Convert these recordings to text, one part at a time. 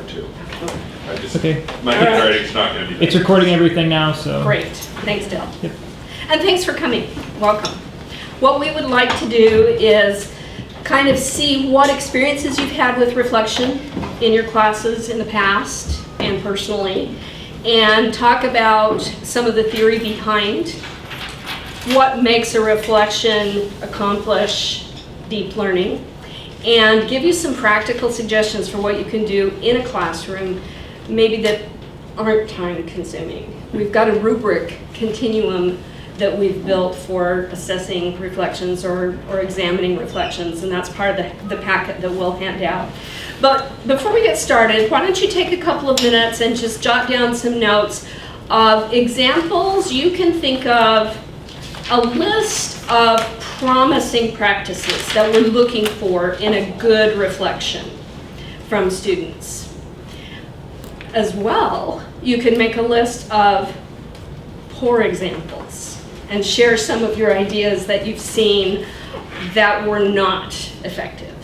too. Okay. My handwriting's not going to be. It's recording everything now, so. Great. Thanks, Dale. Yep. And thanks for coming. Welcome. What we would like to do is kind of see what experiences you've had with reflection in your classes in the past and personally, and talk about some of the theory behind what makes a reflection accomplish deep learning, and give you some practical suggestions for what you can do in a classroom, maybe that aren't time consuming. We've got a rubric continuum that we've built for assessing reflections or examining reflections, and that's part of the packet that we'll hand out. But before we get started, why don't you take a couple of minutes and just jot down some notes of examples you can think of, a list of promising practices that we're looking for in a good reflection from students. As well, you can make a list of poor examples and share some of your ideas that you've seen that were not effective.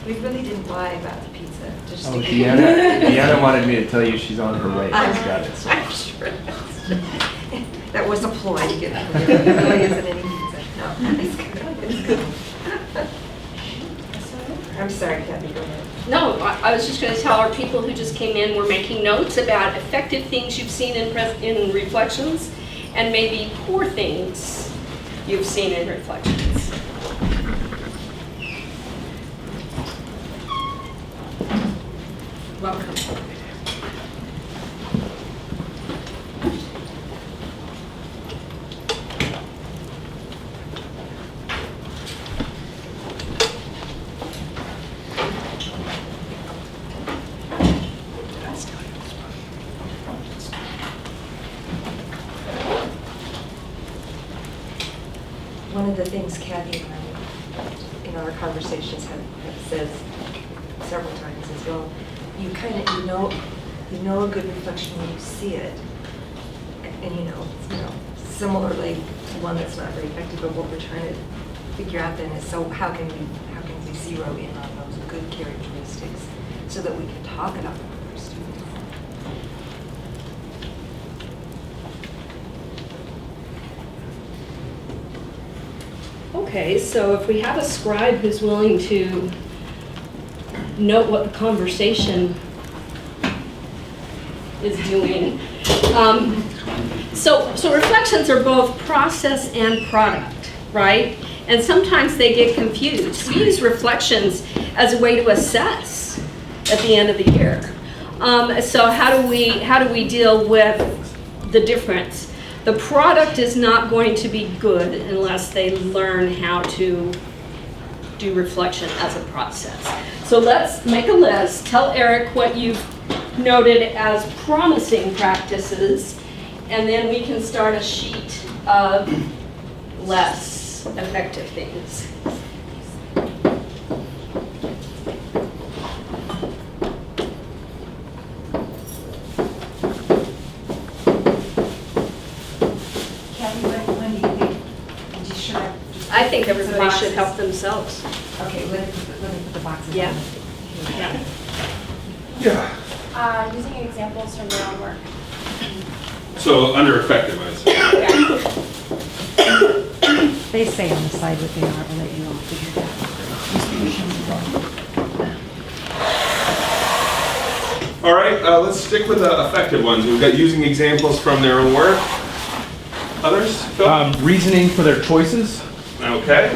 We really didn't lie about the pizza. Just Oh, to get- Deanna wanted me to tell you she's on her way. She's got it. So. I'm sure. That was a ploy to get her. There really isn't any pizza. No, it's good. It's good. I'm sorry, Kathy, go ahead. No, I was just going to tell our people who just came in, we're making notes about effective things you've seen in reflections, and maybe poor things you've seen in reflections. Welcome. One of the things Kathy and I, in our conversations, have said several times is, well, you kind of, you know a good reflection when you see it. And you know, similarly to one that's not very effective, but what we're trying to figure out then is, so how can we zero in on those good characteristics so that we can talk about them with our students? Okay, so if we have a scribe who's willing to note what the conversation is doing. So reflections are both process and product, right? And sometimes they get confused. We use reflections as a way to assess at the end of the year. So how do we deal with the difference? The product is not going to be good unless they learn how to do reflection as a process. So let's make a list. Tell Eric what you've noted as promising practices, and then we can start a sheet of less effective things. I think everybody should help themselves. Okay, let me put the boxes Yeah. on. Yeah. Yeah. Using examples from their own work. So under effective, I say. They say on the side what they are, I'll let you all figure it out. All right, let's stick with the effective ones. We've got using examples from their own work. Others? Phil? Reasoning for their choices. Okay.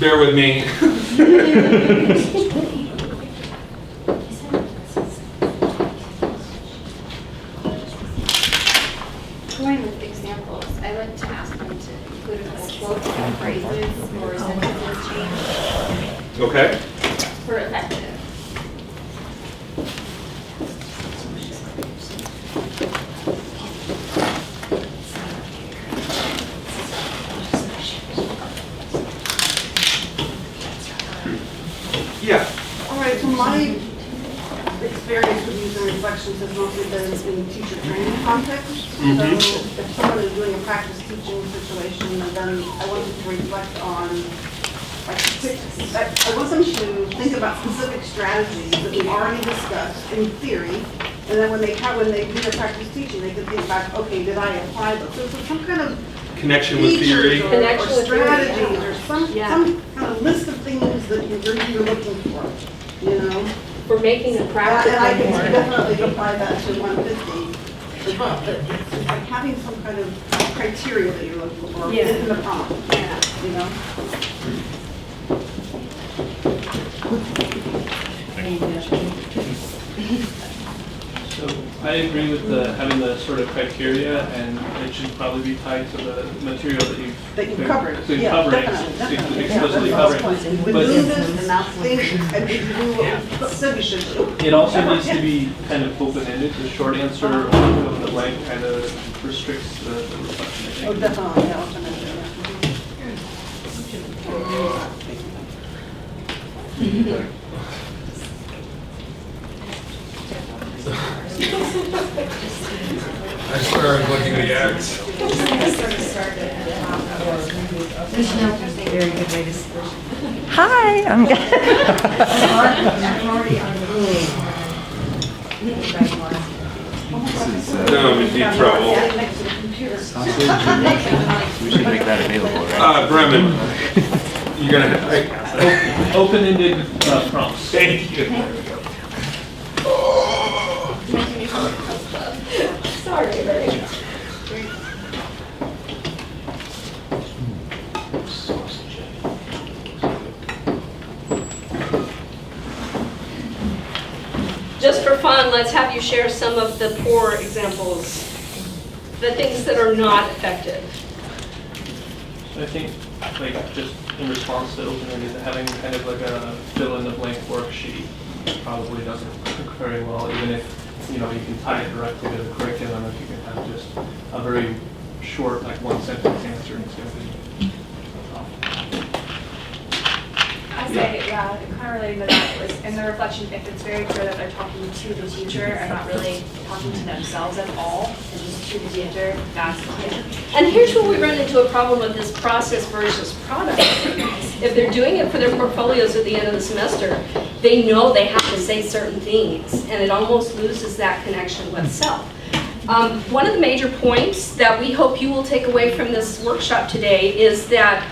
Bear with me. toying with examples, I like to ask them to include a quote or phrases or sentences change Okay. for effective. Yeah. All right, so my experience with using reflections has mostly been in teacher training context. Mhm. So if someone is doing a practice teaching situation, and then I want them to reflect on, I want them to think about specific strategies that we've already discussed in theory, and then when they do their practice teaching, they can think back, okay, did I apply those? So it's some kind of Connection with theory. features Connection or with theory, strategies yeah. or some Yeah. kind of list of things that you're looking for, you know? For making a And practice I can more. definitely apply that to 150 as well, but it's like having some kind of criteria that you're looking for Yeah. in the prompt, Yeah. you know? So I agree with having the sort of criteria, and it should probably be tied to the material that you've covered. So you Yeah, cover it, definitely. explicitly Yeah, cover that's all it's it. We've been But doing this, and that's things, and we do what we said we should do. it also needs to be kind of open-ended. The short answer or the blank kind of restricts the reflection, I Oh, think. definitely, yeah, definitely. I started looking at the X. There's no very good way to. Hi, I'm good. No, I'm in deep trouble. We should make that available, right? Bremen, you're gonna, Open-ended prompts. thank you. Sorry, Larry. Just for fun, let's have you share some of the poor examples, the things that are not effective. I think, like, just in response to open-ended, having kind of like a fill-in-the-blank worksheet probably doesn't work very well, even if, you know, you can tie it directly to the curriculum. If you can have just a very short, like, one-sentence answer, it's going to be I say, yeah, kind of relating to that was in the reflection, if it's very clear that they're talking to the teacher and not really talking to themselves at all, and just to the teacher, that's fine. And here's where we run into a problem with this process versus product. If they're doing it for their portfolios at the end of the semester, they know they have to say certain things, and it almost loses that connection with self. One of the major points that we hope you will take away from this workshop today is that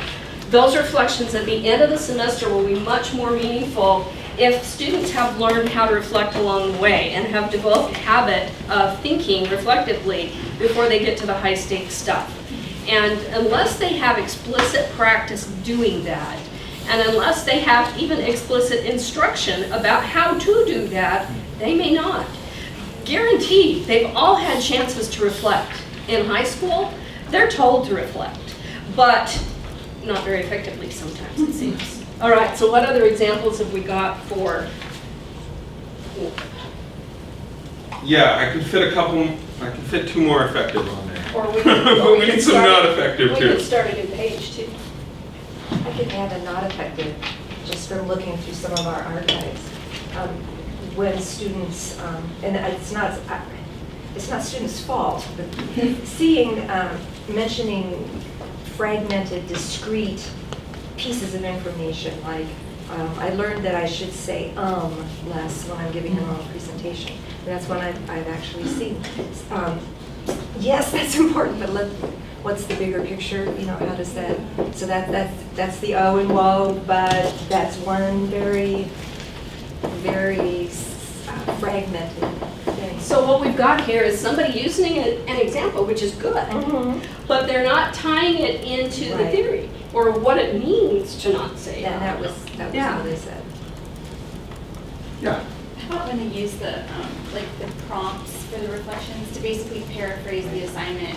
those reflections at the end of the semester will be much more meaningful if students have learned how to reflect along the way and have developed a habit of thinking reflectively before they get to the high-stakes stuff. And unless they have explicit practice doing that, and unless they have even explicit instruction about how to do that, they may not. Guaranteed, they've all had chances to reflect. In high school, they're told to reflect, but not very effectively sometimes, it seems. All right, so what other examples have we got for? Yeah, I could fit I could fit two more effective on there. Or we But we need some start- not effective We too. could start a new page too. I could add a not effective, just from looking through some of our archives. When students, and it's not students' fault, but seeing, mentioning fragmented, discrete pieces of information, like I learned that I should say less when I'm giving an oral presentation. That's one I've actually seen. Yes, that's important, but what's the bigger picture? You know, how does that? So that's the oh and whoa, but that's one very fragmented thing. So what we've got here is somebody using an example, which is good, but they're not tying it into the Right. theory or what it means to not say That was Yeah. how they said. Yeah. about when they use the, like the prompts for the reflections to basically paraphrase the assignment?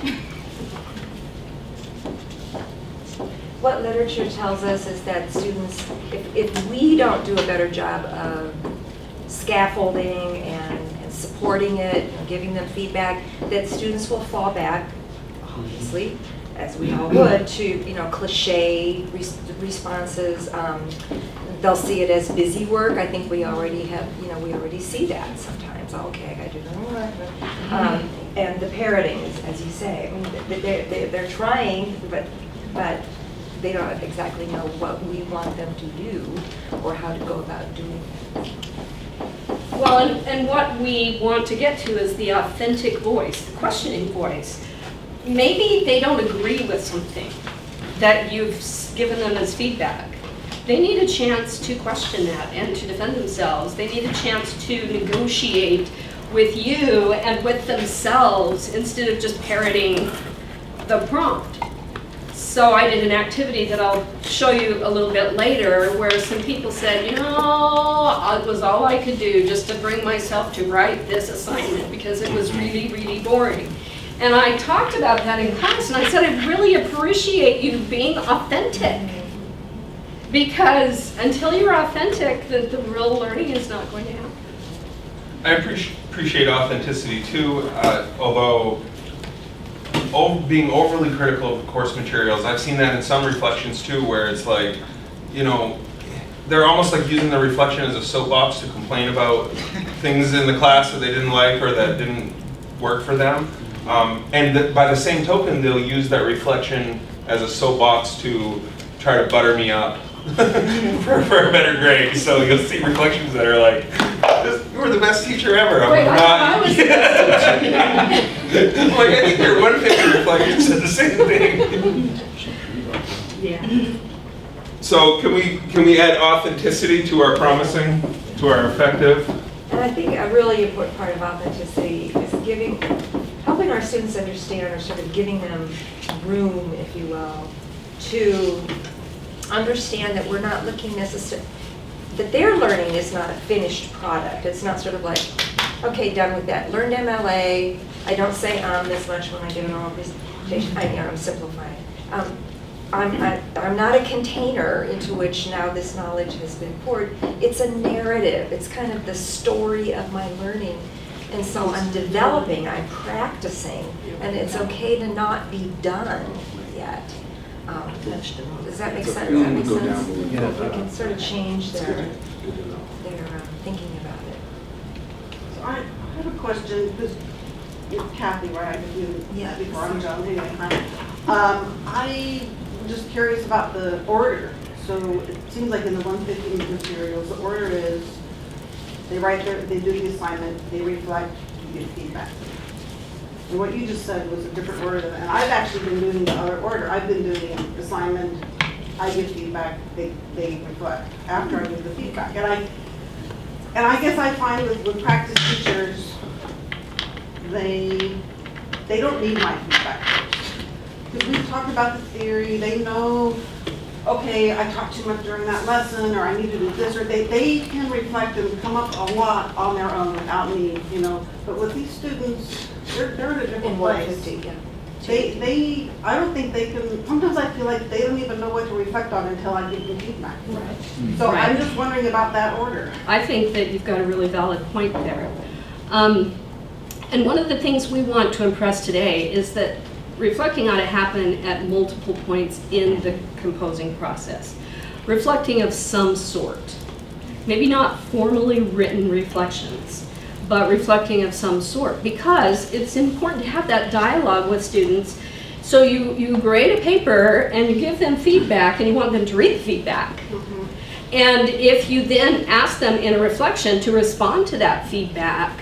What literature tells us is that students, if we don't do a better job of scaffolding and supporting it and giving them feedback, that students will fall back, obviously, as we all would, to cliche responses. They'll see it as busy work. I think we already have, we already see that sometimes. Okay, I got to do that. And the parroting, as you say, I mean, they're trying, but they don't exactly know what we want them to do or how to go about doing it. Well, and what we want to get to is the authentic voice, the questioning voice. Maybe they don't agree with something that you've given them as feedback. They need a chance to question that and to defend themselves. They need a chance to negotiate with you and with themselves instead of just parroting the prompt. So I did an activity that I'll show you a little bit later where some people said, it was all I could do just to bring myself to write this assignment because it was really, really boring. And I talked about that in class and I said, I really appreciate you being authentic. Because until you're authentic, the real learning is not going to happen. I appreciate authenticity too, although being overly critical of the course materials, I've seen that in some reflections too, where it's like, they're almost like using the reflection as a soapbox to complain about things in the class that they didn't like or that didn't work for them. And by the same token, they'll use that reflection as a soapbox to try to butter me up for a better grade. So you'll see reflections that are like, you were the best teacher ever. Wait, I was the best teacher. Like, I think your one picture reflection said the same thing. Yeah. So can we add authenticity to our promising, to our effective? And I think a really important part of authenticity is helping our students understand, or sort of giving them room, if you will, to understand that we're not looking necessarily, that their learning is not a finished product. It's not sort of like, okay, done with that. Learned MLA. I don't say this much when I give an oral presentation. I'm simplifying. I'm not a container into which now this knowledge has been poured. It's a narrative. It's kind of the story of my learning. And so I'm developing, I'm practicing, and it's okay to not be done yet. Does that make sense? Yeah. We can sort of change their thinking about it. So I have a question, because it's Kathy, right? I could do that before I'm done. Anyway, I'm just curious about the order. So it seems like in the 150 materials, the order is they do the assignment, they reflect, you get feedback. And what you just said was a different order than that. And I've actually been doing the other order. I've been doing the assignment, I give feedback, they reflect after I give the feedback. And I guess I find with practice teachers, they don't need my feedback first. Because we've talked about the theory, they know, okay, I talked too much during that lesson, or I need to do this, or they can reflect and come up a lot on their own without me, But with these students, they're in a different place. I don't think they can, sometimes I feel like they don't even know what to reflect on until I give them feedback. Right. So Right. I'm just wondering about that order. I think that you've got a really valid point there. And one of the things we want to impress today is that reflecting ought to happen at multiple points in the composing process. Reflecting of some sort. Maybe not formally written reflections, but reflecting of some sort, because it's important to have that dialogue with students. So you grade a paper and you give them feedback and you want them to read the feedback. And if you then ask them in a reflection to respond to that feedback,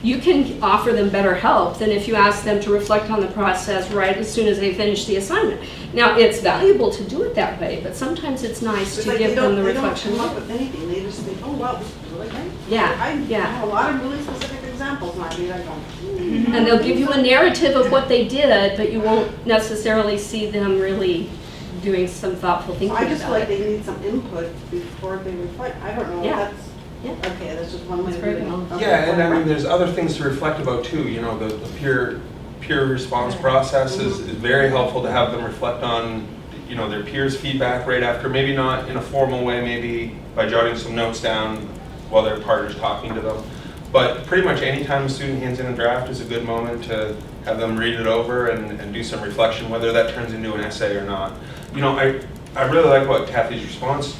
you can offer them better help than if you ask them to reflect on the process right as soon as they finish the assignment. Now, it's valuable to do it that way, but sometimes it's nice It's to like give them the reflection. They don't come up with anything, they just think, oh, wow, this is really great. Yeah, I yeah. have a lot of really specific examples, and I read, I go, And they'll give you a narrative of what they did, but you won't necessarily see them really doing some thoughtful thinking I just feel about like it. they need some input before they reflect. I don't know, Yeah. that's, Okay, that's just one way to do That's it. very well. Okay. Yeah, and I mean, there's other things to reflect about too, you know, the peer response process is very helpful to have them reflect on, you know, their peers' feedback right after, maybe not in a formal way, maybe by jotting some notes down while their partner's talking to them. But pretty much any time a student hands in a draft is a good moment to have them read it over and do some reflection, whether that turns into an essay or not. You know, I really like what Kathy's response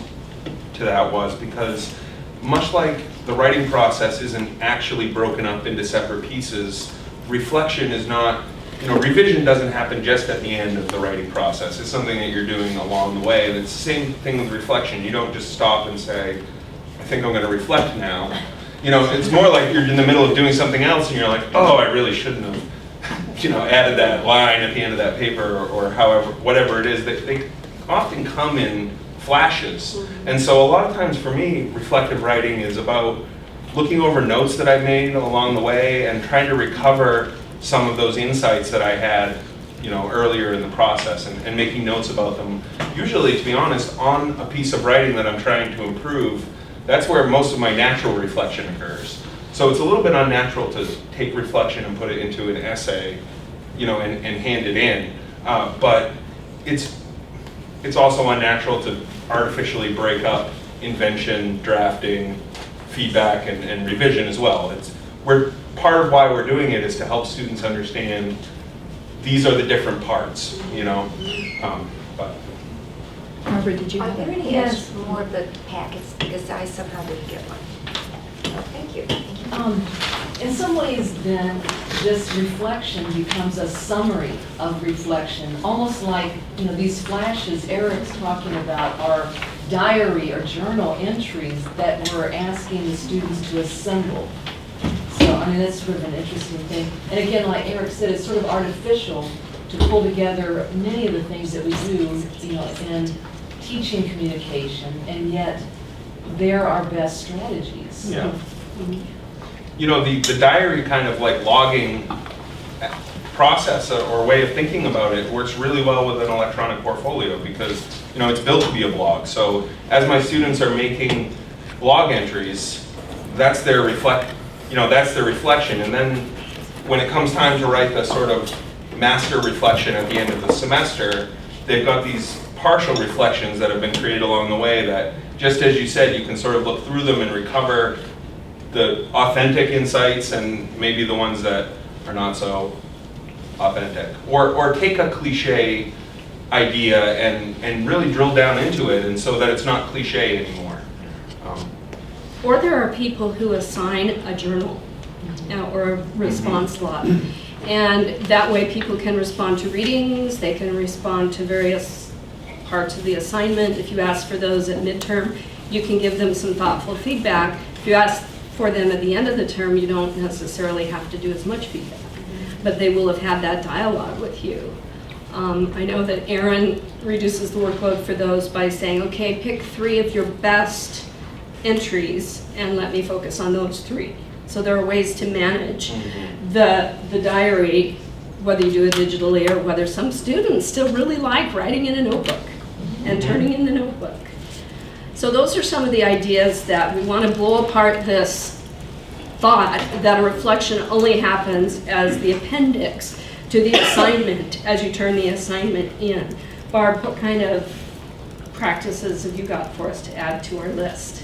to that was, because much like the writing process isn't actually broken up into separate pieces, reflection is not, you know, revision doesn't happen just at the end of the writing process. It's something that you're doing along the way. And it's the same thing with reflection. You don't just stop and say, I think I'm going to reflect now. You know, it's more like you're in the middle of doing something else and you're like, oh, I really shouldn't have, you know, added that line at the end of that paper, or however, whatever it is. They often come in flashes. And so a lot of times for me, reflective writing is about looking over notes that I've made along the way and trying to recover some of those insights that I had, you know, earlier in the process, and making notes about them. Usually, to be honest, on a piece of writing that I'm trying to improve, that's where most of my natural reflection occurs. So it's a little bit unnatural to take reflection and put it into an essay, you know, and hand it in. But it's also unnatural to artificially break up invention, drafting, feedback, and revision as well. Part of why we're doing it is to help students understand these are the different parts, you know. But Barbara, did you Are have there a- any Yes. more of the packets? Because I somehow didn't get one. Oh, thank you. In some ways, then, this reflection becomes a summary of reflection, almost like, you know, these flashes Eric's talking about are diary or journal entries that we're asking the students to assemble. So, I mean, that's sort of an interesting thing. And again, like Eric said, it's sort of artificial to pull together many of the things that we do, you know, in teaching communication, and yet they're our best strategies. yeah. You know, the diary kind of like logging process or way of thinking about it works really well with an electronic portfolio, because, you know, it's built to be a blog. So as my students are making blog entries, that's their reflection. And then when it comes time to write the sort of master reflection at the end of the semester, they've got these partial reflections that have been created along the way that, just as you said, you can sort of look through them and recover the authentic insights and maybe the ones that are not so authentic. Or take a cliche idea and really drill down into it, and so that it's not cliche anymore. Or there are people who assign a journal or a response log. And that way people can respond to readings, they can respond to various parts of the assignment. If you ask for those at midterm, you can give them some thoughtful feedback. If you ask for them at the end of the term, you don't necessarily have to do as much feedback. But they will have had that dialogue with you. I know that Erin reduces the workload for those by saying, okay, pick 3 of your best entries and let me focus on those 3. So there are ways to manage the diary, whether you do it digitally or whether some students still really like writing in a notebook and turning in the notebook. So those are some of the ideas that we want to blow apart this thought that a reflection only happens as the appendix to the assignment as you turn the assignment in. Barb, what kind of practices have you got for us to add to our list?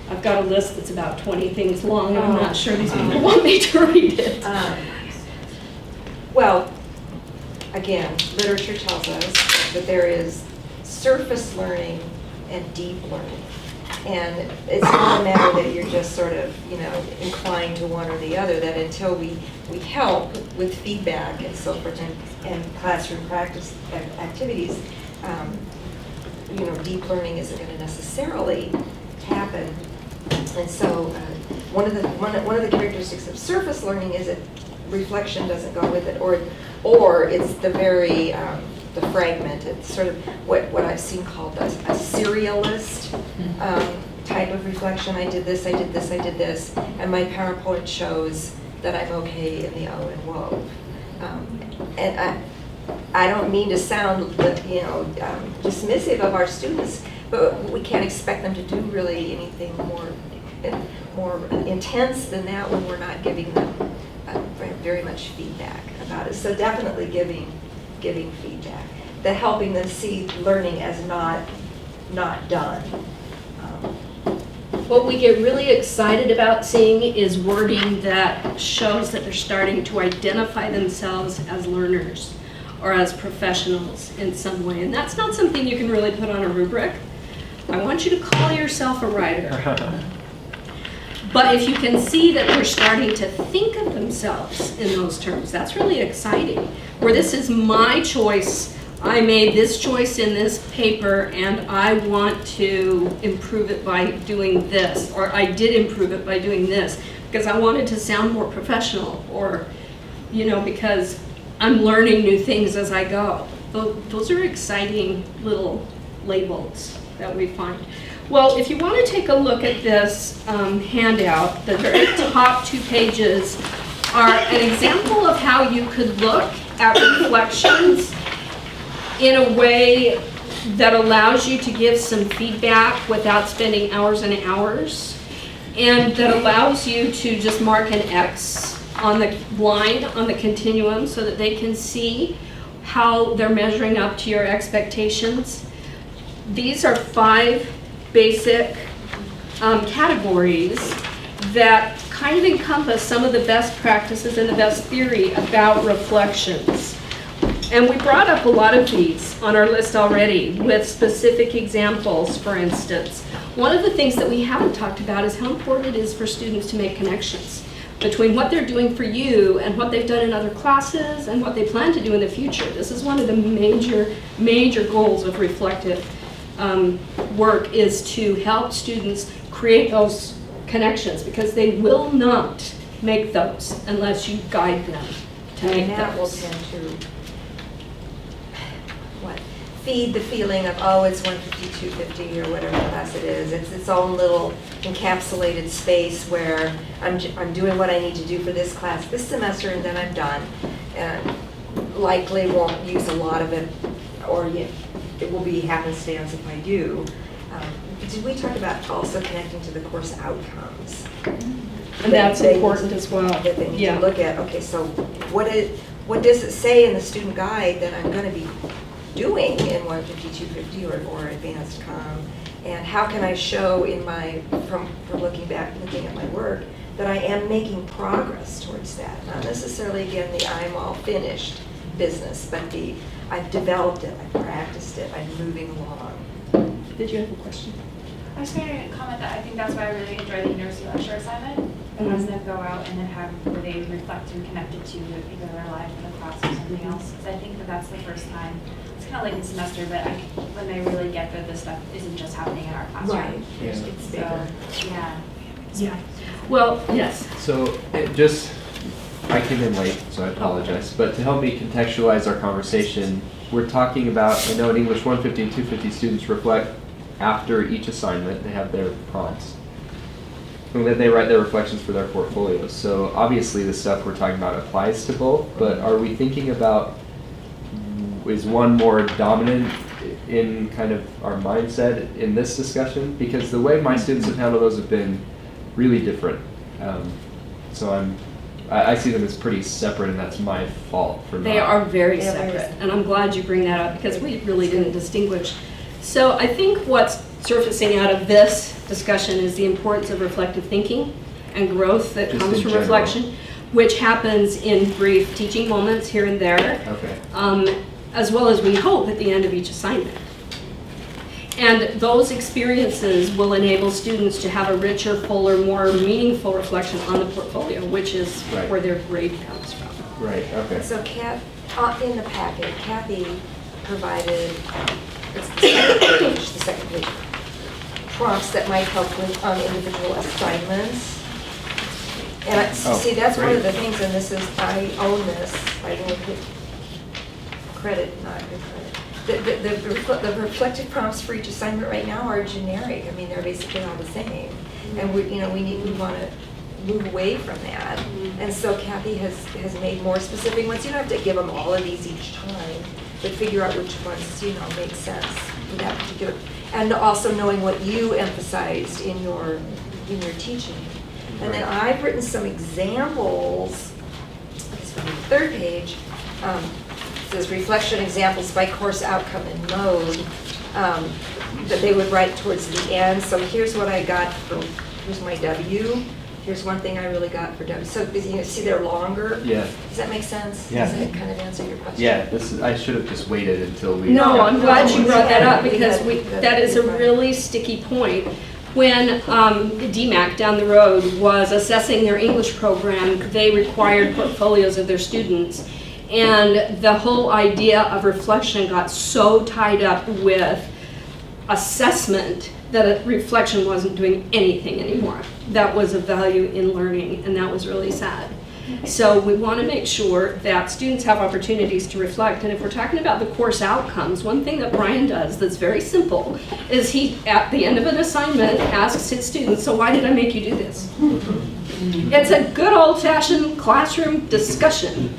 I've got a list that's about 20 things long, and I'm not sure these people want me to read it. Well, again, literature tells us that there is surface learning and deep learning. And it's not a matter that you're just sort of, you know, inclined to one or the other, that until we help with feedback and so forth and classroom practice activities, you know, deep learning isn't going to necessarily happen. And so one of the characteristics of surface learning is that reflection doesn't go with it, or it's the very the fragmented, sort of what I've seen called a serialist type of reflection. I did this, I did this, I did this, and my PowerPoint shows that I'm okay in the O and whoa. And I don't mean to sound, you know, dismissive of our students, but we can't expect them to do really anything more intense than that when we're not giving them very much feedback about it. So definitely giving feedback, the helping them see learning as not done. What we get really excited about seeing is wording that shows that they're starting to identify themselves as learners or as professionals in some way. And that's not something you can really put on a rubric. I want you to call yourself a writer. But if you can see that they're starting to think of themselves in those terms, that's really exciting. Where this is my choice, I made this choice in this paper and I want to improve it by doing this, or I did improve it by doing this because I wanted to sound more professional, or, because I'm learning new things as I go. Those are exciting little labels that we find. Well, if you want to take a look at this handout, the very top 2 pages are an example of how you could look at reflections in a way that allows you to give some feedback without spending hours and hours, and that allows you to just mark an X on the line, on the continuum, so that they can see how they're measuring up to your expectations. These are 5 basic categories that kind of encompass some of the best practices and the best theory about reflections. And we brought up a lot of these on our list already with specific examples, for instance. One of the things that we haven't talked about is how important it is for students to make connections between what they're doing for you and what they've done in other classes and what they plan to do in the future. This is one of the major goals of reflective work, is to help students create those connections, because they will not make those unless you guide them to make And that will those. tend to feed the feeling of, oh, it's 150, 250, or whatever class it is. It's its own little encapsulated space where I'm doing what I need to do for this class this semester, and then I'm done. And likely won't use a lot of it, or it will be happenstance if I do. Did we talk about also connecting to the course outcomes? And that's important as well. That they need to look at, okay, so what does it say in the student guide that I'm going to be doing in 150, 250, or advanced comm? And how can I show in from looking at my work, that I am making progress towards that? Not necessarily, again, the I'm all finished business, but I've developed it, I've practiced it, I'm moving along. Did you have a question? I was going to comment that I think that's why I really enjoy the university lecture assignment. It has them go out and then have where they reflect and connect it to either their life or the class or something else. Because I think that's the first time. It's kind of late in semester, but when they really get that this stuff isn't just happening in our classroom. Right. Yeah. It's bigger. So, yeah. Yeah. Well, yes. So I came in late, so I apologize. But to help me contextualize our conversation, we're talking about, I know in English 150 and 250 students reflect after each assignment. They have their prompts. And then they write their reflections for their portfolios. So obviously the stuff we're talking about applies to both, but are we thinking about, is one more dominant in kind of our mindset in this discussion? Because the way my students have handled those have been really different. So I see them as pretty separate, and that's my fault for not. They are very They are very separate, separate. and I'm glad you bring that up, because we really didn't distinguish. So I think what's surfacing out of this discussion is the importance of reflective thinking and growth that Just comes in from general. reflection, which happens in brief teaching moments here and there, Okay. as well as we hope at the end of each assignment. And those experiences will enable students to have a richer, fuller, more meaningful reflection on the portfolio, which is Right. where their grade comes from. Right, okay. So in the packet, Kathy provided, it's the second page, prompts that might help with individual assignments. And see, that's one of the things, and this is, I own this, I will get credit, not good credit. The reflective prompts for each assignment right now are generic. I mean, they're basically all the same. And we want to move away from that. And so Kathy has made more specific ones. You don't have to give them all of these each time, but figure out which ones, make sense. in that particular, and also knowing what you emphasized in your teaching. And then I've written some examples, this would be the third page, it says reflection examples by course outcome and mode, that they would write towards the end. So here's what I got for, here's my W. Here's one thing I really got for W. So you see they're longer? Yeah. Does that make sense? Yeah. Does that kind of answer your question? Yeah, this is, I should have just waited until we. No, I'm glad you brought that up Yeah, because that is a really sticky point. When DMAC down the road was assessing their English program, they required portfolios of their students. And the whole idea of reflection got so tied up with assessment that a reflection wasn't doing anything anymore. That was a value in learning, and that was really sad. So we want to make sure that students have opportunities to reflect. And if we're talking about the course outcomes, one thing that Brian does that's very simple is he, at the end of an assignment, asks his students, so why did I make you do this? It's a good old-fashioned classroom discussion,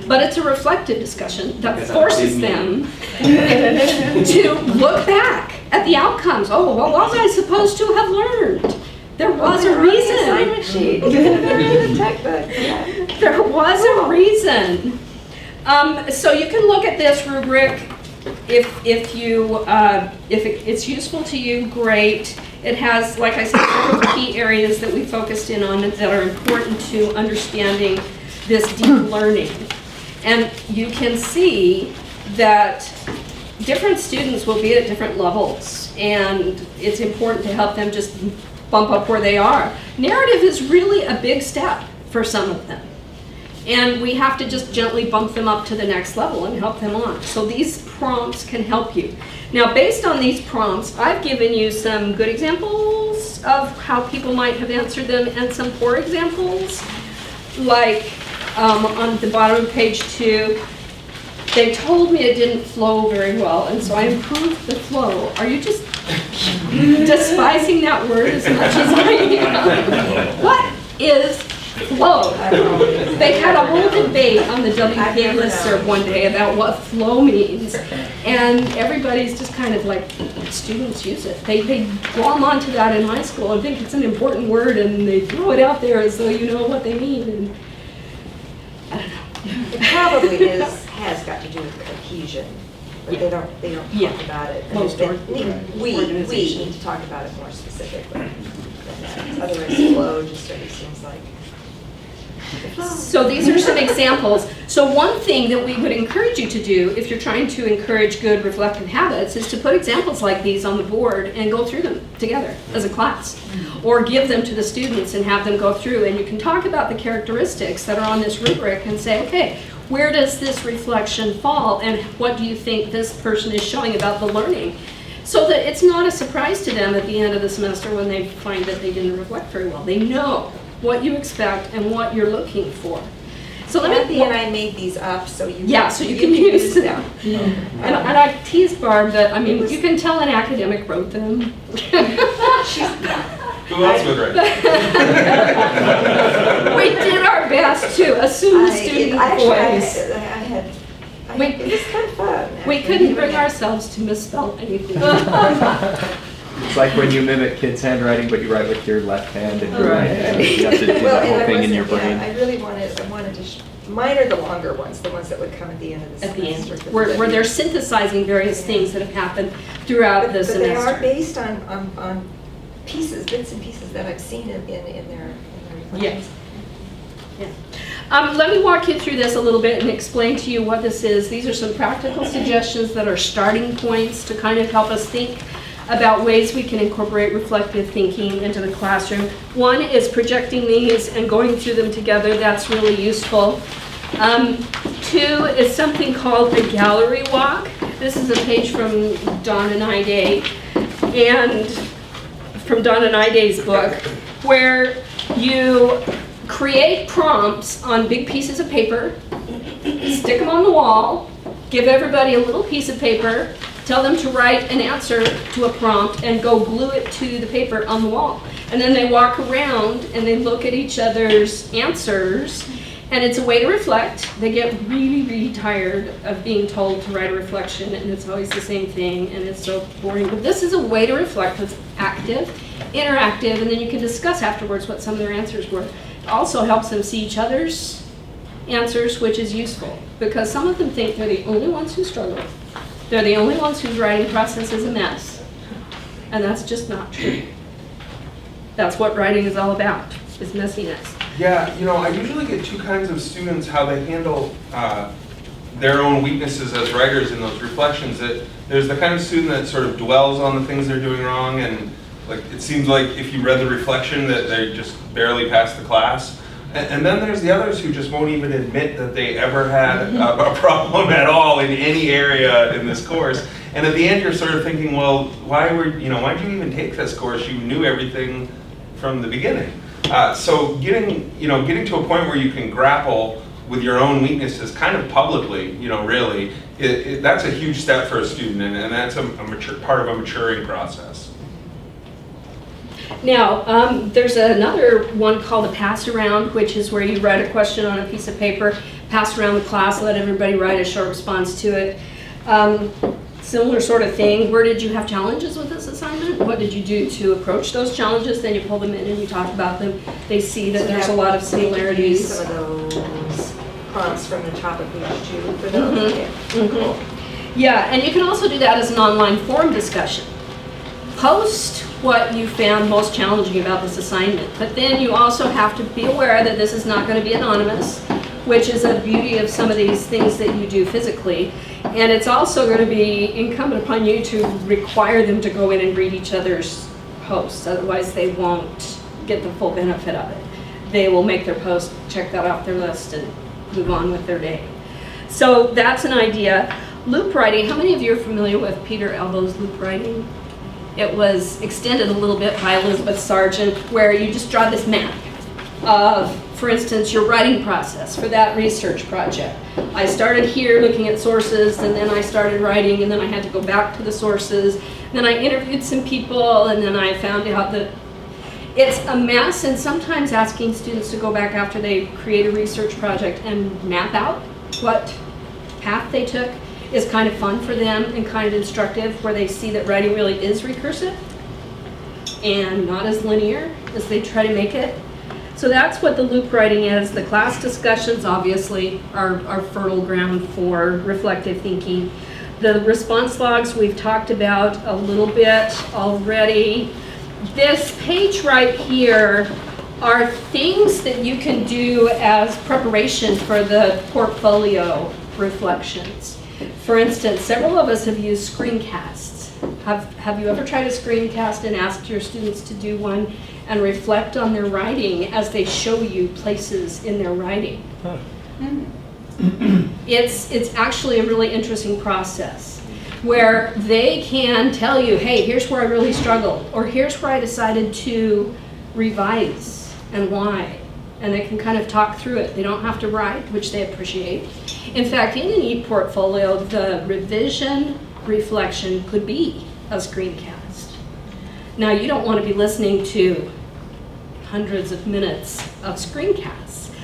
but it's a reflective discussion that forces them to look back at the outcomes. Oh, what was I supposed to have learned? There was a reason. Assignment sheet. The textbook. Yeah. There was a reason. So you can look at this rubric if it's useful to you, great. It has, like I said, several key areas that we focused in on that are important to understanding this deep learning. And you can see that different students will be at different levels, and it's important to help them just bump up where they are. Narrative is really a big step for some of them. And we have to just gently bump them up to the next level and help them on. So these prompts can help you. Now, based on these prompts, I've given you some good examples of how people might have answered them and some poor examples. Like on the bottom of page 2, they told me it didn't flow very well, and so I improved the flow. Are you just despising that word as much as I am? What is flow? They had a whole debate on the WPA listserv one day about what flow means, and everybody's just kind of like, students use it. They glom onto that in high school and think it's an important word, and they throw it out there as though you know what they mean. And I don't know. It probably has got to do with cohesion, but they don't Yeah. talk about it. Most We need to talk about it more specifically than that. Otherwise, flow just sort of seems like. So these are some examples. So one thing that we would encourage you to do if you're trying to encourage good reflective habits is to put examples like these on the board and go through them together as a class. Or give them to the students and have them go through, and you can talk about the characteristics that are on this rubric and say, okay, where does this reflection fall and what do you think this person is showing about the learning? So that it's not a surprise to them at the end of the semester when they find that they didn't reflect very well. They know what you expect and what you're looking for. So Kathy and I made these up so you can use them. And I teased Barb that, I mean, you can tell an academic wrote them. Who else would write? We did our best to assume student voice. It was kind of fun. We couldn't bring ourselves to misspell anything. It's like when you mimic kids' handwriting, but you write with your left hand and your right hand. You have to do Well, that and whole I thing in your wasn't- brain. yeah, I really wanted to, mine are the longer ones, the ones that would come at the end of the At the end, semester. where they're synthesizing various things that have happened throughout the But they are semester. based on pieces, bits and pieces that I've seen in their reflections. Yeah. Let me walk you through this a little bit and explain to you what this is. These are some practical suggestions that are starting points to kind of help us think about ways we can incorporate reflective thinking into the classroom. One is projecting these and going through them together. That's really useful. 2 is something called a gallery walk. This is a page from Donna Niday's book, where you create prompts on big pieces of paper, stick them on the wall, give everybody a little piece of paper, tell them to write an answer to a prompt and go glue it to the paper on the wall. And then they walk around and they look at each other's answers And it's a way to reflect. They get really, really tired of being told to write a reflection, and it's always the same thing, and it's so boring. But this is a way to reflect that's active, interactive, and then you can discuss afterwards what some of their answers were. It also helps them see each other's answers, which is useful, because some of them think they're the only ones who struggle. They're the only ones whose writing process is a mess. And that's just not true. That's what writing is all about, is messiness. Yeah, I usually get two kinds of students, how they handle their own weaknesses as writers in those reflections. There's the kind of student that sort of dwells on the things they're doing wrong, and like it seems like if you read the reflection that they just barely passed the class. And then there's the others who just won't even admit that they ever had a problem at all in any area in this course. And at the end, you're sort of thinking, well, why'd you even take this course? You knew everything from the beginning. So getting to a point where you can grapple with your own weaknesses kind of publicly, really, that's a huge step for a student, and that's a part of a maturing process. Now, there's another one called a pass around, which is where you write a question on a piece of paper, pass around the class, let everybody write a short response to it. Similar sort of thing. Where did you have challenges with this assignment? What did you do to approach those challenges? Then you pull them in and you talk about them. They see that there's a lot of similarities. Some of those prompts from the top of page 2 for those. Cool. Yeah, and you can also do that as an online forum discussion. Post what you found most challenging about this assignment, but then you also have to be aware that this is not going to be anonymous, which is a beauty of some of these things that you do physically. And it's also going to be incumbent upon you to require them to go in and read each other's posts, otherwise they won't get the full benefit of it. They will make their post, check that off their list, and move on with their day. So that's an idea. Loop writing, how many of you are familiar with Peter Elbow's loop writing? It was extended a little bit by Elizabeth Sargent, where you just draw this map of, for instance, your writing process for that research project. I started here looking at sources, and then I started writing, and then I had to go back to the sources. Then I interviewed some people, and then I found out that it's a mess, and sometimes asking students to go back after they create a research project and map out what path they took is kind of fun for them and kind of instructive, where they see that writing really is recursive and not as linear as they try to make it. So that's what the loop writing is. The class discussions obviously are fertile ground for reflective thinking. The response logs we've talked about a little bit already. This page right here are things that you can do as preparation for the portfolio reflections. For instance, several of us have used screencasts. Have you ever tried a screencast and asked your students to do one and reflect on their writing as they show you places in their writing? It's actually a really interesting process where they can tell you, hey, here's where I really struggled, or here's where I decided to revise and why. And they can kind of talk through it. They don't have to write, which they appreciate. In fact, in an e-portfolio, the revision reflection could be a screencast. Now, you don't want to be listening to hundreds of minutes of screencasts,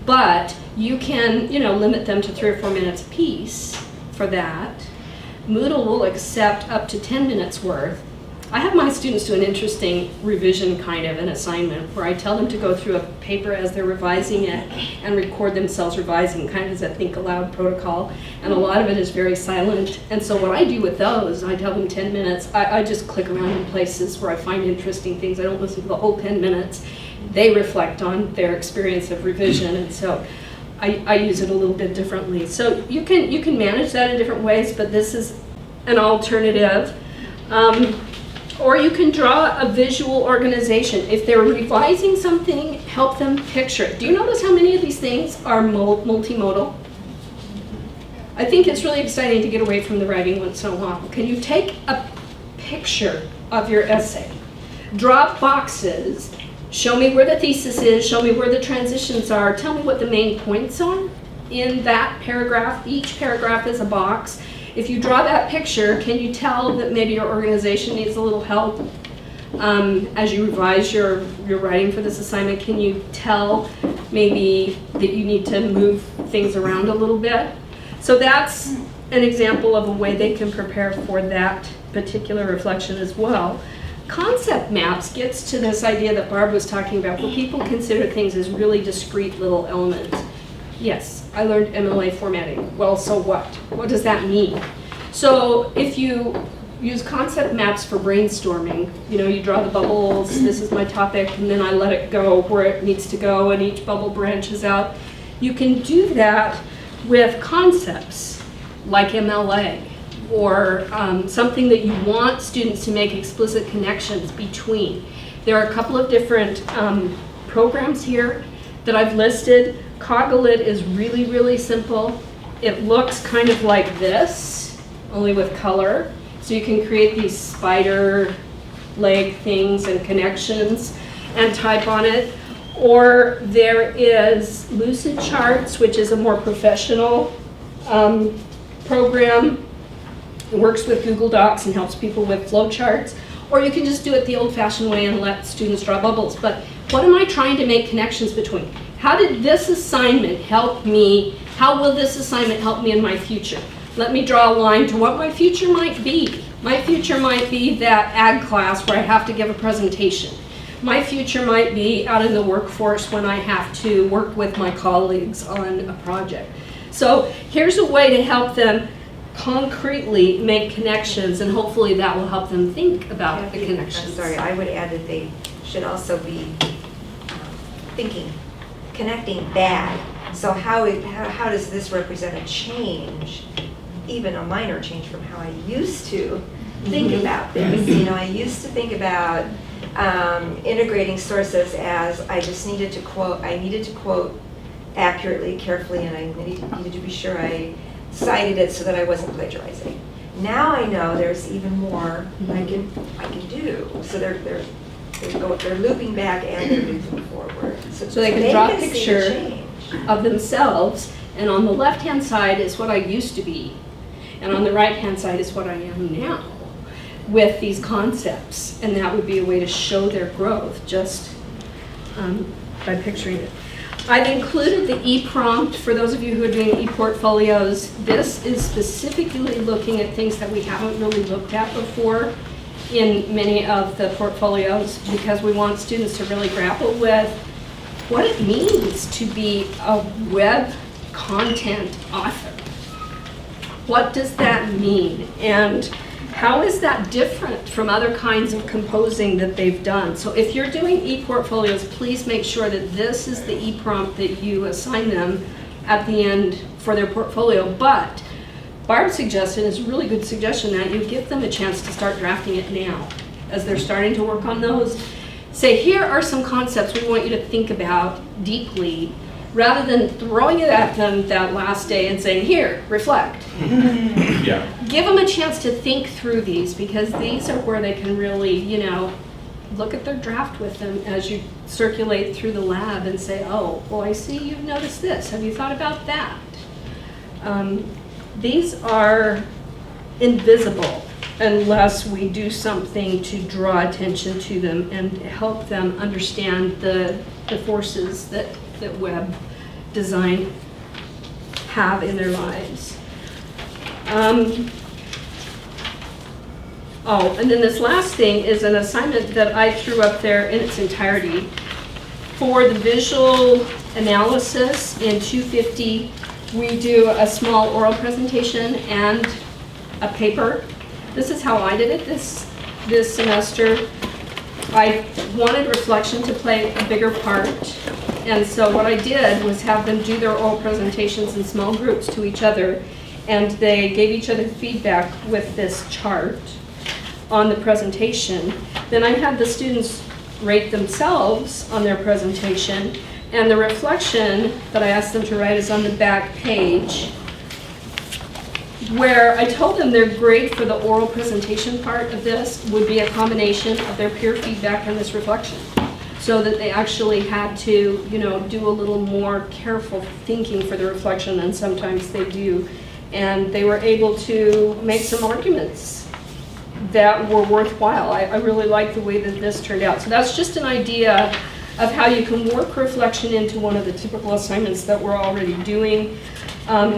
but you can, limit them to 3 or 4 minutes a piece for that. Moodle will accept up to 10 minutes worth. I have my students do an interesting revision kind of an assignment where I tell them to go through a paper as they're revising it and record themselves revising, kind of as a think aloud protocol. And a lot of it is very silent. And so what I do with those, I tell them 10 minutes. I just click around in places where I find interesting things. I don't listen to the whole 10 minutes. They reflect on their experience of revision. And so I use it a little bit differently. So you can manage that in different ways, but this is an alternative. Or you can draw a visual organization. If they're revising something, help them picture it. Do you notice how many of these things are multimodal? I think it's really exciting to get away from the writing once in a while. Can you take a picture of your essay, draw boxes, show me where the thesis is, show me where the transitions are, tell me what the main points are in that paragraph. Each paragraph is a box. If you draw that picture, can you tell that maybe your organization needs a little help As you revise your writing for this assignment, can you tell maybe that you need to move things around a little bit? So that's an example of a way they can prepare for that particular reflection as well. Concept maps gets to this idea that Barb was talking about, where people consider things as really discrete little elements. Yes, I learned MLA formatting. Well, so what? What does that mean? So if you use concept maps for brainstorming, you draw the bubbles, this is my topic, and then I let it go where it needs to go, and each bubble branches out. You can do that with concepts like MLA, or something that you want students to make explicit connections between. There are a couple of different programs here that I've listed. Coglit is really, really simple. It looks kind of like this, only with color. So you can create these spider leg things and connections and type on it. Or there is Lucid Charts, which is a more professional program. It works with Google Docs and helps people with flowcharts. Or you can just do it the old-fashioned way and let students draw bubbles. But what am I trying to make connections between? How did this assignment help me? How will this assignment help me in my future? Let me draw a line to what my future might be. My future might be that ag class where I have to give a presentation. My future might be out in the workforce when I have to work with my colleagues on a project. So here's a way to help them concretely make connections, and hopefully that will help them think about the connections. I'm sorry, I would add that they should also be connecting back. So how does this represent a change, even a minor change from how I used to think about this? I used to think about integrating sources as I needed to quote accurately, carefully, and I needed to be sure I cited it so that I wasn't plagiarizing. Now I know there's even more I can do. So they're looping back and they're moving forward. So they can draw a picture of themselves, and on the left-hand side is what I used to be, and on the right-hand side is what I am now with these concepts, and that would be a way to show their growth just by picturing it. I've included the e-prompt for those of you who are doing e-portfolios. This is specifically looking at things that we haven't really looked at before in many of the portfolios, because we want students to really grapple with what it means to be a web content author. What does that mean? And how is that different from other kinds of composing that they've done? So if you're doing e-portfolios, please make sure that this is the e-prompt that you assign them at the end for their portfolio. But Barb's suggestion is a really good suggestion, that you give them a chance to start drafting it now as they're starting to work on those. Say, here are some concepts we want you to think about deeply, rather than throwing it at them that last day and saying, here, reflect. Yeah. Give them a chance to think through these, because these are where they can really, look at their draft with them as you circulate through the lab and say, oh, well, I see you've noticed this. Have you thought about that? These are invisible unless we do something to draw attention to them and help them understand the forces that web design have in their lives. And then this last thing is an assignment that I threw up there in its entirety. For the visual analysis in 250, we do a small oral presentation and a paper. This is how I did it this semester. I wanted reflection to play a bigger part, and so what I did was have them do their oral presentations in small groups to each other, and they gave each other feedback with this chart on the presentation. Then I had the students rate themselves on their presentation, and the reflection that I asked them to write is on the back page, where I told them their grade for the oral presentation part of this would be a combination of their peer feedback and this reflection, so that they actually had to, do a little more careful thinking for the reflection than sometimes they do. And they were able to make some arguments that were worthwhile. I really like the way that this turned out. So that's just an idea of how you can work reflection into one of the typical assignments that we're already doing.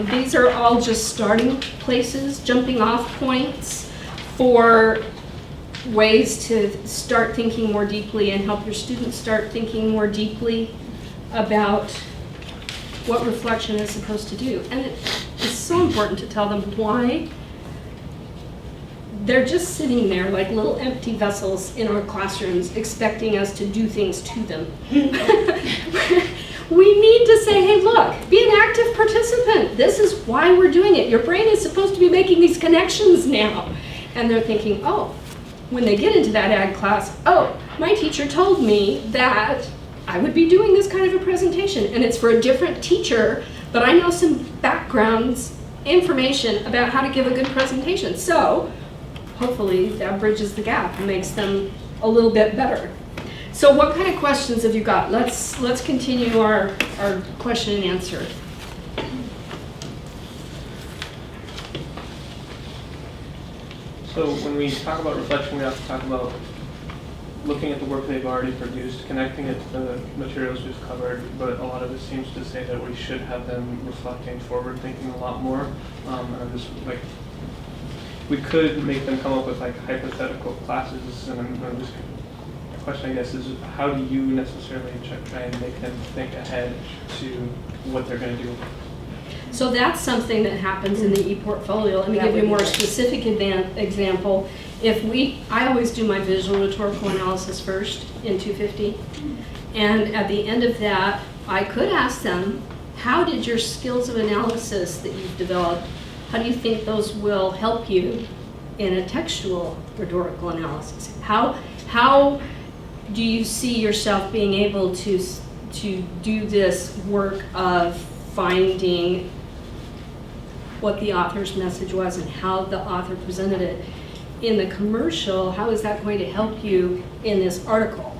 These are all just starting places, jumping off points for ways to start thinking more deeply and help your students start thinking more deeply about what reflection is supposed to do. And it's so important to tell them why they're just sitting there like little empty vessels in our classrooms expecting us to do things to them. We need to say, hey, look, be an active participant. This is why we're doing it. Your brain is supposed to be making these connections now. And they're thinking, oh, when they get into that ag class, oh, my teacher told me that I would be doing this kind of a presentation, and it's for a different teacher, but I know some backgrounds, information about how to give a good presentation. So hopefully that bridges the gap and makes them a little bit better. So what kind of questions have you got? Let's continue our question and answer. So when we talk about reflection, we have to talk about looking at the work they've already produced, connecting it to the materials we've covered, but a lot of it seems to say that we should have them reflecting forward, thinking a lot more. And I'm just like, we could make them come up with like hypothetical classes, and I'm just, the question I guess is, how do you necessarily try and make them think ahead to what they're going to do? So that's something that happens in the e-portfolio. Let me That give you a would be more nice. specific example. I always do my visual rhetorical analysis first in 250. And at the end of that, I could ask them, how did your skills of analysis that you've developed, how do you think those will help you in a textual rhetorical analysis? How do you see yourself being able to do this work of finding what the author's message was and how the author presented it in the commercial? How is that going to help you in this article?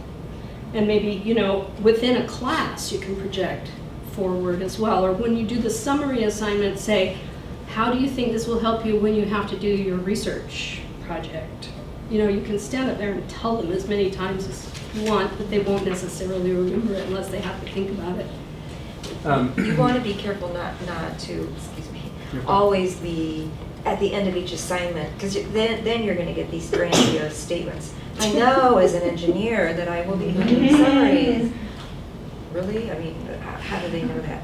And maybe, within a class, you can project forward as well. Or when you do the summary assignment, say, how do you think this will help you when you have to do your research project? You can stand up there and tell them as many times as you want, but they won't necessarily remember it unless they have to think about it. You want to be careful not to, always be at the end of each assignment, because then you're going to get these grandiose statements. I know as an engineer that I will be doing summaries. Really? I mean, how do they know that?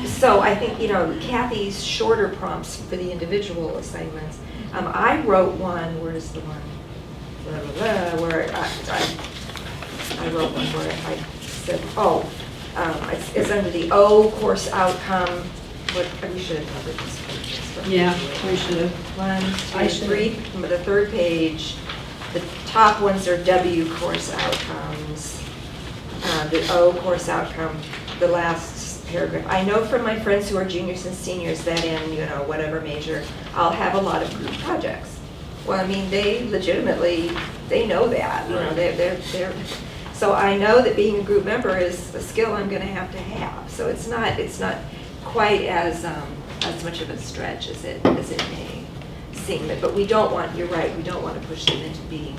So I think, Kathy's shorter prompts for the individual assignments. I wrote one, where's the one? Blah, blah, blah, where I wrote one where I said, it's under the O course outcome. We should have covered this. Yeah, we should have. One, I two, should three, the third page. The top ones are W course outcomes. The O course outcome, the last paragraph. I know from my friends who are juniors and seniors that in, whatever major, I'll have a lot of group projects. Well, I mean, they legitimately, they know that. They're so I know that being a group member is a skill I'm going to have. So it's not quite as much of a stretch as it may seem. But we don't want, you're right, we don't want to push them into being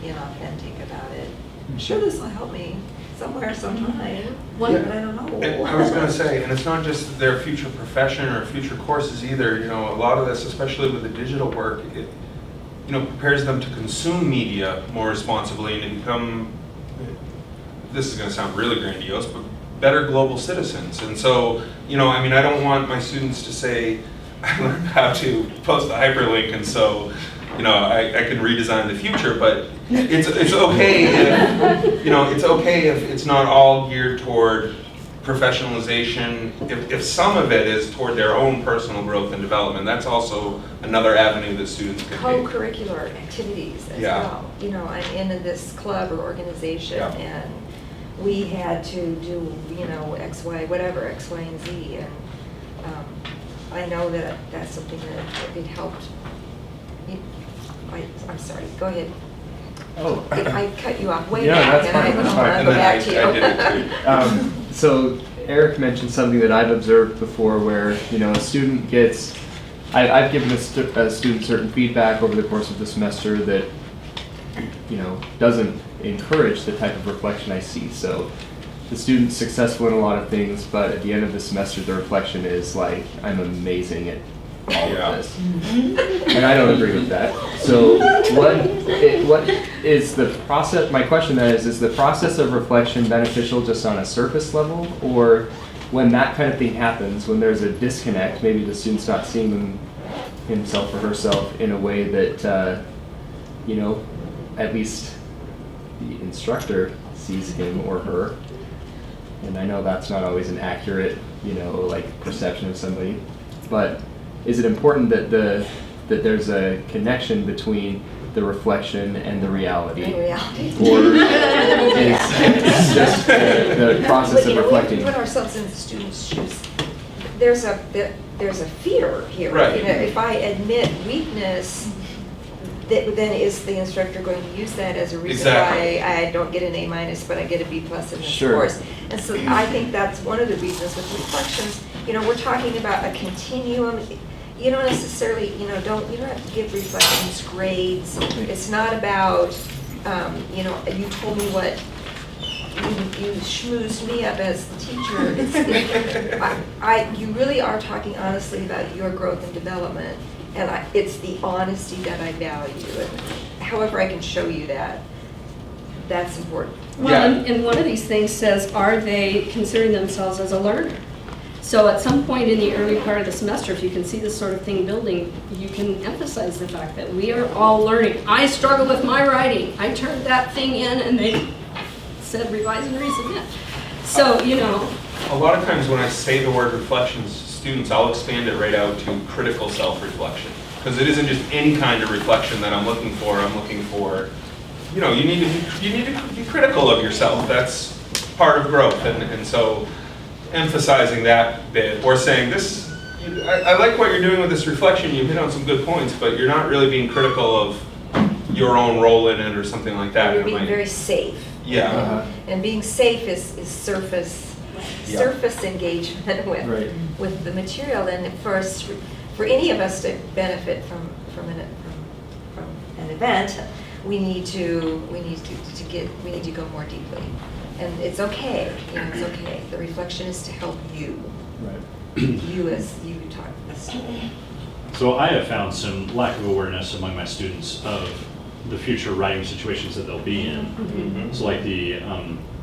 inauthentic about it. I'm sure this will help me somewhere, sometime, but I don't know. And I was going to say, and it's not just their future profession or future courses either. A lot of this, especially with the digital work, it prepares them to consume media more responsibly and to become, this is going to sound really grandiose, but better global citizens. And so, I don't want my students to say, I learned how to post a hyperlink and so, I can redesign the future, but it's okay if, it's okay if it's not all geared toward professionalization. If some of it is toward their own personal growth and development, that's also another avenue that students can take. Co-curricular activities as well. I'm in this club or organization and we had to do, X, Y, whatever, X, Y, and Z. And I know that that's something that it helped. I'm sorry, go ahead. Oh. I cut you off way Yeah, back, that's and I fine, want that's to fine. go And then back to you. I did it too. So Eric mentioned something that I've observed before where, a student gets I've given a student certain feedback over the course of the semester that, doesn't encourage the type of reflection I see. So the student's successful in a lot of things, but at the end of the semester, the reflection is like, I'm amazing at all of this. And I don't agree with that. So what is the process? My question then is the process of reflection beneficial just on a surface level? Or when that kind of thing happens, when there's a disconnect, maybe the student's not seeing himself or herself in a way that, at least the instructor sees him or her. And I know that's not always an accurate, perception of somebody. But is it important that that there's a connection between the reflection and the reality? In reality. Or is just the process of reflecting? We put ourselves in the student's shoes. There's a fear here. Right. If I admit weakness, then is the instructor going to use that as a reason Exactly. why I don't get an A- but I get a B+ in this Sure. course? And so I think that's one of the reasons with reflections. We're talking about a continuum. You don't necessarily, you don't have to give reflections grades. It's not about, you told me what, you schmoozed me up as the teacher. You really are talking honestly about your growth and development. And it's the honesty that I value. And however I can show you that, that's important. Well, Yeah. and one of these things says, are they considering themselves as a learner? So at some point in the early part of the semester, if you can see this sort of thing building, you can emphasize the fact that we are all learning. I struggle with my writing. I turned that thing in and they said revise and resubmit. So, A lot of times when I say the word reflections to students, I'll expand it right out to critical self-reflection. Because it isn't just any kind of reflection that I'm looking for. I'm looking for, you need to be critical of yourself. That's part of growth. And so emphasizing that bit, or saying this, I like what you're doing with this reflection. You hit on some good points, but you're not really being critical of your own role in it or something like that. You're being very safe. Yeah. Uh-huh. And being safe is surface engagement with the material. And for any of us to benefit from an event, we need to go more deeply. And it's okay. It's okay. The reflection is to help you. Right. You as you talk this. So I have found some lack of awareness among my students of the future writing situations that they'll be in. Mhm. So like the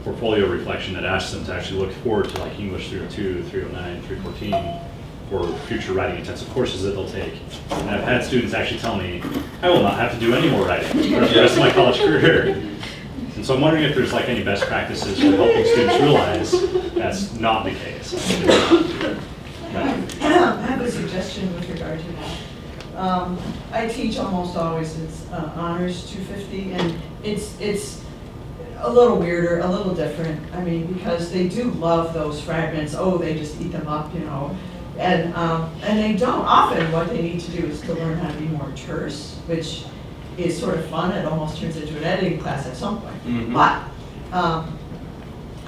portfolio reflection that asks them to actually look forward to like English 302, 309, 314 for future writing intensive courses that they'll take. And I've had students actually tell me, I will not have to do any more writing for the rest of my college career. And so I'm wondering if there's like any best practices for helping students realize that's not the case. I have a suggestion with regard to that. I teach almost always it's honors 250, and it's a little weirder, a little different. I mean, because they do love those fragments. Oh, they just eat them up, and they don't. Often, what they need to do is to learn how to be more terse, which is sort of fun. It almost turns into an editing class at some point. Mhm. But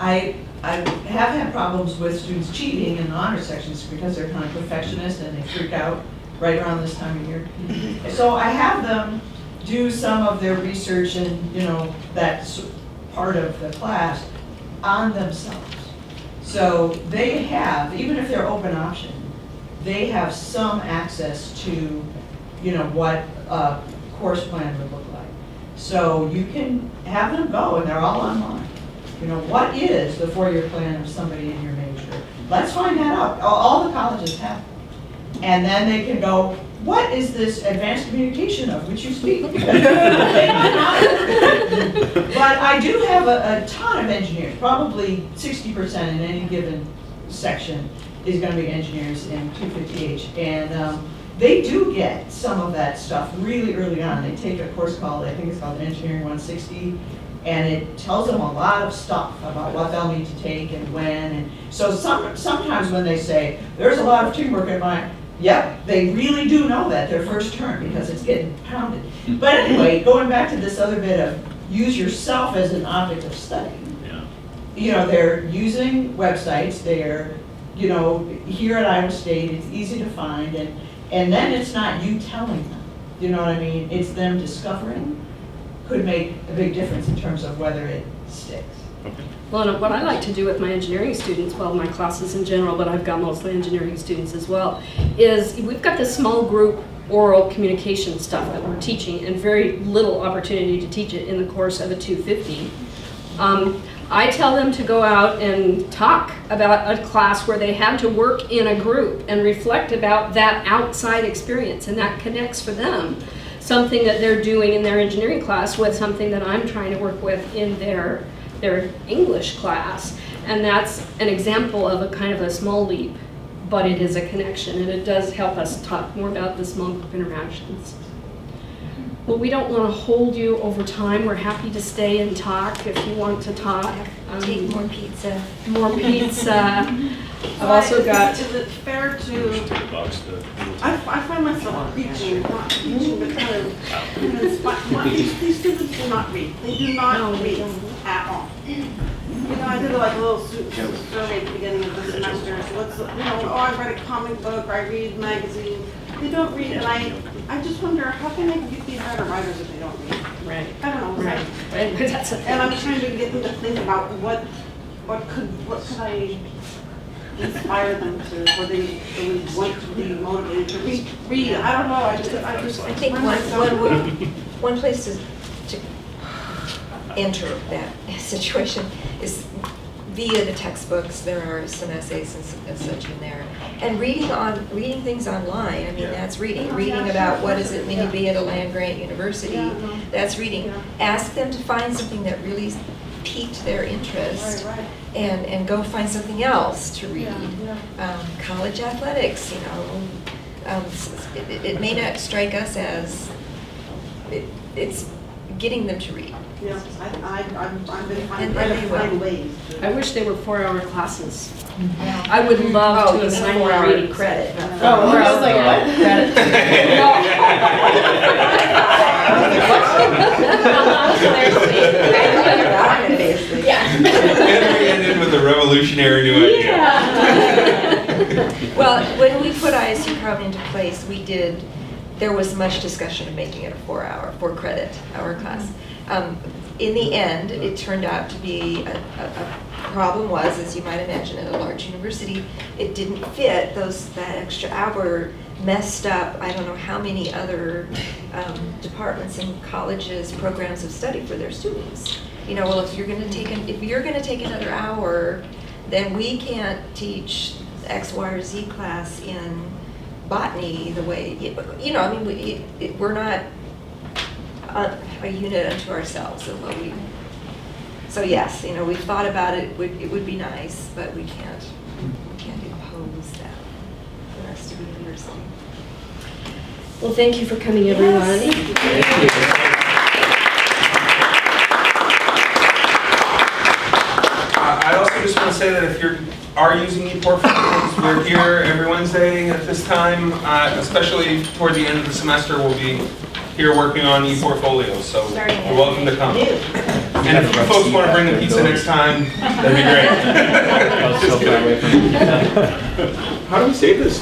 I have had problems with students cheating in the honor sections because they're kind of perfectionists and they freak out right around this time of year. So I have them do some of their research and, that part of the class on themselves. So they have, even if they're open option, they have some access to, what a course plan would look like. So you can have them go, and they're all online. What is the 4-year plan of somebody in your major? Let's find that out. All the colleges have them. And then they can go, what is this advanced communication of which you speak? But I do have a ton of engineers, probably 60% in any given section is going to be engineers in 250H. And they do get some of that stuff really early on. They take a course called, I think it's called Engineering 160, and it tells them a lot of stuff about what they'll need to take and when. And so sometimes when they say, there's a lot of teamwork in my, yep, they really do know that their first term because it's getting pounded. But anyway, going back to this other bit of use yourself as an object of study. Yeah. They're using websites, they're, here at Iowa State, it's easy to find, and And then it's not you telling them, you know what I mean? It's them discovering, could make a big difference in terms of whether it sticks. Well, and what I like to do with my engineering students, well, my classes in general, but I've got mostly engineering students as well, is we've got this small group oral communication stuff that we're teaching and very little opportunity to teach it in the course of a 250. I tell them to go out and talk about a class where they had to work in a group and reflect about that outside experience, and that connects for them something that they're doing in their engineering class with something that I'm trying to work with in their English class. And that's an example of a kind of a small leap, but it is a connection, and it does help us talk more about the small group interactions. Well, we don't want to hold you over time. We're happy to stay and talk if you want to talk. Take more pizza. More pizza. I've also got... Is it fair to, I find myself preaching, not teaching, but kind of inspiring. These students do not read. They do not read at all. You know, I did like a little survey at the beginning of the semester. So what's, oh, I read a comic book, I read magazines. They don't read, and I just wonder, how can they be better writers if they don't read? Right. I don't know. Right. Right. That's And I'm trying to get them to think about what could I inspire them to, or they would want to be motivated to read. I don't know. I think one place to enter that situation is via the textbooks. There are some essays and such in there, and reading things online. I mean, that's reading. Reading about what does it mean to be at a land grant university. That's reading. Ask them to find something that really piqued their interest, and go find something else to read. College athletics, you know, it may not strike us as it's getting them to read. Yes, I've been finding ways. I wish they were 4-hour classes. I would love to assign more 4-hour reading credit. Oh, I was like, what? Credit. Henry ended with a revolutionary new idea. Well, when we put ISUComm into place, there was much discussion of making it a 4 credit hour class. In the end, it turned out to be a problem was, as you might imagine, at a large university, it didn't fit. That extra hour messed up, I don't know how many other departments and colleges, programs of study for their students. You know, well, if you're going to take another hour, then we can't teach X, Y, or Z class in botany the way, you know, I mean, we're not a unit unto ourselves. So yes, you know, we've thought about it. It would be nice, but we can't impose that the rest of the university. Well, thank you for coming, everyone. I also just want to say that if you are using ePortfolios, we're here every Wednesday at this time, especially toward the end of the semester. We'll be here working on ePortfolios, so you're welcome to come. And if you folks want to bring the pizza next time, that'd be great. I was so far away from it. How do we save this stuff?